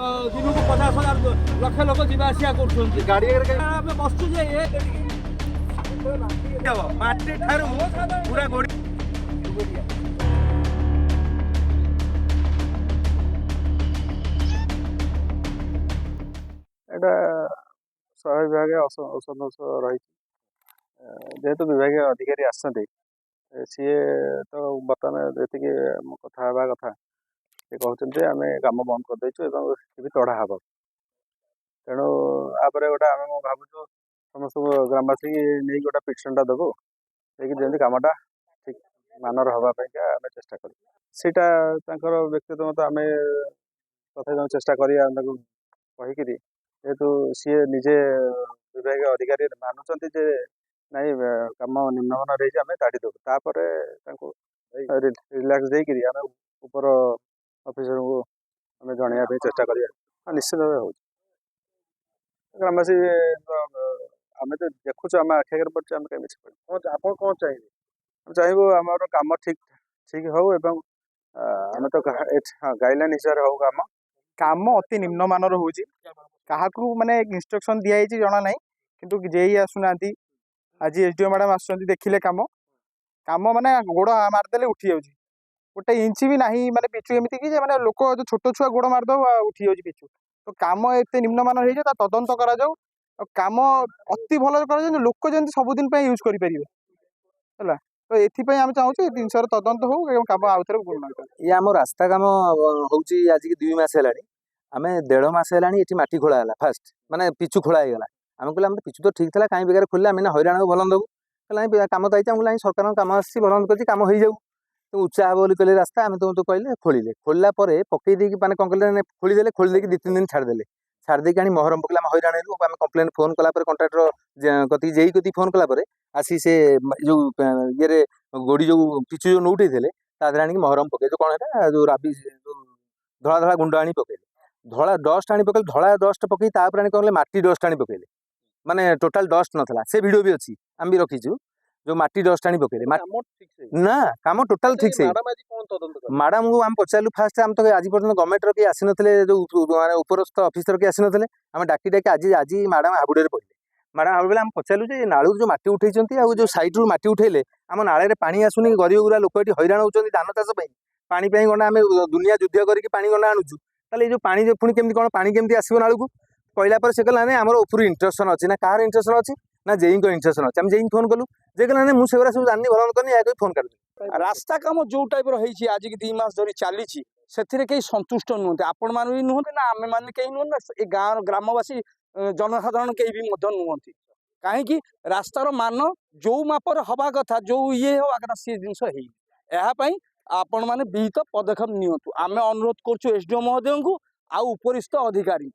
दिन को 50,000 लक्ष लोक जावासिया कर गाड़ी बसु माटी ठार पूरा गोड़ी এটা ଶହେ ବିଭାଗ ଅସନ୍ତୋଷ ରହିଛି ଯେହେତୁ ବିଭାଗୀୟ ଅଧିକାରୀ ଆସିଛନ୍ତି ସିଏ ତ ବର୍ତ୍ତମାନ ଯେତିକି କଥା ହେବା କଥା ସେ କହୁଛନ୍ତି ଯେ ଆମେ କାମ ବନ୍ଦ କରିଦେଇଛୁ ଏବଂ ସେ ବି ତଡ଼ା ହେବ ତେଣୁ ଆପରେ ଗୋଟେ ଆମେ ଭାବୁଛୁ ସମସ୍ତଙ୍କୁ ଗ୍ରାମବାସୀ ନେଇକି ଗୋଟେ ପିଟିସନଟା ଦେବୁ ଦେଇକି ଯେମିତି କାମଟା ଠିକ୍ ମାନର ହେବା ପାଇଁକା ଆମେ ଚେଷ୍ଟା କରିବୁ ସେଇଟା ତାଙ୍କର ବ୍ୟକ୍ତିଗତ ମତ ଆମେ ତଥାପି ଆମେ ଚେଷ୍ଟା କରିବା ତାଙ୍କୁ କହିକିରି ଯେହେତୁ ସିଏ ନିଜେ ବିଭାଗୀୟ ଅଧିକାରୀ ମାନୁଛନ୍ତି ଯେ ନାଇଁ କାମ ନିମ୍ନମାନ ରହିଛି ଆମେ ତାଡ଼ି ଦେବୁ ତାପରେ ତାଙ୍କୁ ରିଲାକ୍ସ ଦେଇକିରି ଆମେ ଉପର ଅଫିସରଙ୍କୁ ଆମେ ଜଣାଇବା ପାଇଁ ଚେଷ୍ଟା କରିବା ନିଶ୍ଚିତ ଭାବେ ହେଉଛି ଗ୍ରାମବାସୀ ଆମେ ତ ଦେଖୁଛୁ ଆମ ଆଖି ଆଗରେ ପଡ଼ୁଛୁ ଆମେ କେମିତି ଆପଣ କ'ଣ ଚାହିଁବେ ଆମେ ଚାହିଁବୁ ଆମର କାମ ଠିକ୍ ହଉ ଏବଂ ଆମେ ତ ଗାଇଡଲାଇନ୍ ହିସାବରେ ହଉ କାମ ଅତି ନିମ୍ନମାନର ହେଉଛି କାହାକୁ ମାନେ ଇନଷ୍ଟ୍ରକ୍ସନ ଦିଆଯାଇଛି ଜଣା ନାହିଁ କିନ୍ତୁ ଯେଇ ଆସୁନାହାନ୍ତି ଆଜି ଏସଡିଓ ମ୍ୟାଡ଼ାମ ଆସୁଛନ୍ତି ଦେଖିଲେ କାମ ମାନେ ଗୋଡ଼ ମାରିଦେଲେ ଉଠି ଯାଉଛି ଗୋଟେ ଇଞ୍ଚ ବି ନାହିଁ ମାନେ ପିଚୁ ଏମିତି କି ଯେ ମାନେ ଲୋକ ଯୋଉ ଛୋଟ ଛୁଆ ଗୋଡ଼ ମାରିଦେବ ଉଠି ଯାଉଛି ପିଚୁ ତ କାମ ଏତେ ନିମ୍ନମାନର ହେଇଯାଉ ତା ତଦନ୍ତ କରାଯାଉ ଆଉ କାମ ଅତି ଭଲ କରାଯାଉ ଲୋକ ଯେମିତି ସବୁଦିନ ପାଇଁ ୟୁଜ୍ କରିପାରିବେ ହେଲା ତ ଏଥିପାଇଁ ଆମେ ଚାହୁଁଛୁ ଏ ଜିନିଷର ତଦନ୍ତ ହଉ ଏବଂ କାମ ଆଉଥରେ ଇଏ ଆମ ରାସ୍ତା କାମ ହେଉଛି ଆଜିକି 2 ମାସ ହେଲାଣି ଆମେ 1.5 ମାସ ହେଲାଣି ଏଠି ମାଟି ଖୋଳା ହେଲା ଫାଷ୍ଟ ମାନେ ପିଚୁ ଖୋଳା ହେଇଗଲା ଆମେ କହିଲେ ଆମେ ପିଚୁ ତ ଠିକ୍ ଥିଲା କାହିଁ ବେଗାରେ ଖୋଲିଲେ ଆମେ ହଇରାଣକୁ ଭଲ ଦେବୁ କହିଲେ କାମ ତ ହେଇଛି ଆମକୁ କହିଲେ ସରକାରଙ୍କ କାମ ଆସିଛି ଭଲ କରିଛି କାମ ହେଇଯାଉ ତ ଉଚ୍ଚା ହେବ ବୋଲି କହିଲେ ରାସ୍ତା ଆମେ ତ କହିଲେ ଖୋଳିଲା ପରେ ପକେଇ ଦେଇକି ମାନେ କ'ଣ କଲେ ଖୋଳିଦେଲେ ଖୋଳି ଦେଇକି 2-3 ଦିନ ଛାଡ଼ିଦେଲେ ଛାଡ଼ି ଦେଇକି ଆଣି ମହରମ ପକେଇଲେ ଆମେ ହଇରାଣ ହେଲୁ ଆମେ କମ୍ପ୍ଲେନ୍ ଫୋନ୍ କଲା ପରେ କଣ୍ଟ୍ରାକ୍ଟର କତିକି ଯେଇ କତିକି ଫୋନ୍ କଲା ପରେ ଆସି ସେ ଯେଉଁ ଇଏରେ ଗୋଡ଼ି ଯେଉଁ ପିଚୁ ଯେଉଁ ଉଠେଇଥିଲେ ତା ଦେହରେ ଆଣିକି ମହରମ ପକେଇ ଯେଉଁ କ'ଣ ହେଲା ଯେଉଁ ରାବି ଯେଉଁ ଧଳା ଗୁଣ୍ଡ ଆଣି ପକେଇଲେ ଧଳା ଡଷ୍ଟ ଆଣି ପକେଇଲେ ଧଳା ଡଷ୍ଟ ପକେଇ ତାପରେ ଆଣି କ'ଣ କଲେ ମାଟି ଡଷ୍ଟ ଆଣି ପକେଇଲେ ମାନେ ଟୋଟାଲ ଡଷ୍ଟ ନଥିଲା ସେ ଭିଡ଼ିଓ ବି ଅଛି ଆମେ ବି ରଖିଛୁ ଯେଉଁ ମାଟି ଡଷ୍ଟ ଆଣି ପକେଇଲେ ନା କାମ ଟୋଟାଲ ଠିକ୍ ସେ ମ୍ୟାଡ଼ାମଙ୍କୁ ଆମେ ପଚାରିଲୁ ଫାଷ୍ଟ ଆମେ ତ ଆଜି ପର୍ଯ୍ୟନ୍ତ ଗଭର୍ଣ୍ଣମେଣ୍ଟର କେହି ଆସିନଥିଲେ ଯେଉଁ ମାନେ ଉପରସ୍ଥ ଅଫିସର କେହି ଆସିନଥିଲେ ଆମେ ଡାକି ଆଜି ମ୍ୟାଡ଼ାମ ହାବୁଡ଼ରେ ପଡ଼ିଲେ ମ୍ୟାଡ଼ାମ ହାବୁଡ଼ରେ ଆମେ ପଚାରିଲୁ ଯେ ନାଳରୁ ଯେଉଁ ମାଟି ଉଠେଇଛନ୍ତି ଆଉ ଯେଉଁ ସାଇଡ଼ରୁ ମାଟି ଉଠେଇଲେ ଆମ ନାଳରେ ପାଣି ଆସୁନି ଗରିବ ଗୁରା ଲୋକ ଏଠି ହଇରାଣ ହେଉଛନ୍ତି ଧାନ ଚାଷ ପାଇଁ ପାଣି ପାଇଁ ଗଣ୍ଡା ଆମେ ଦୁନିଆ ଯୁଦ୍ଧ କରିକି ପାଣି ଗଣ୍ଡା ଆଣୁଛୁ ତାହେଲେ ଏଇ ଯେଉଁ ପାଣି ପୁଣି କେମିତି କ'ଣ ପାଣି କେମିତି ଆସିବ ନାଳକୁ କହିଲା ପରେ ସେ କହିଲା ନାଇଁ ଆମର ଉପରୁ ଇଣ୍ଟରେକ୍ସନ୍ ଅଛି ନା କାହାର ଇଣ୍ଟରେକ୍ସନ୍ ଅଛି ନା ଜେଇଙ୍କ ଇଣ୍ଟରେକ୍ସନ୍ ଅଛି ଆମେ ଜେଇଙ୍କୁ ଫୋନ୍ କଲୁ ଯେ କହିଲା ନାଇଁ ମୁଁ ସେଗୁଡ଼ା ସବୁ ଜାଣିନି ଭଲ କରିନି ଏହା କହି ଫୋନ୍ କାଟିଦେଲି ରାସ୍ତା କାମ ଯୋଉ ଟାଇପର ହେଇଛି ଆଜିକି 2 ମାସ ଧରି ଚାଲିଛି ସେଥିରେ କେହି ସନ୍ତୁଷ୍ଟ ନୁହନ୍ତି ଆପଣମାନେ ବି ନୁହନ୍ତି ନା ଆମେମାନେ କେହି ନୁହନ୍ତି ନା ଏ ଗ୍ରାମବାସୀ ଜନସାଧାରଣ କେହି ବି ମଧ୍ୟ ନୁହନ୍ତି କାହିଁକି ରାସ୍ତାର ମାନ ଯୋଉ ମାପରେ ହବା କଥା ଯୋଉ ଇଏ ହବା କଥା ସେ ଜିନିଷ ହେଇନି ଏହା ପାଇଁ ଆପଣମାନେ ବିହିତ ପଦକ୍ଷେପ ନିଅନ୍ତୁ ଆମେ ଅନୁରୋଧ କରୁଛୁ ଏସଡିଓ ମହୋଦୟଙ୍କୁ ଆଉ ଉପରିସ୍ଥ ଅଧିକାରୀ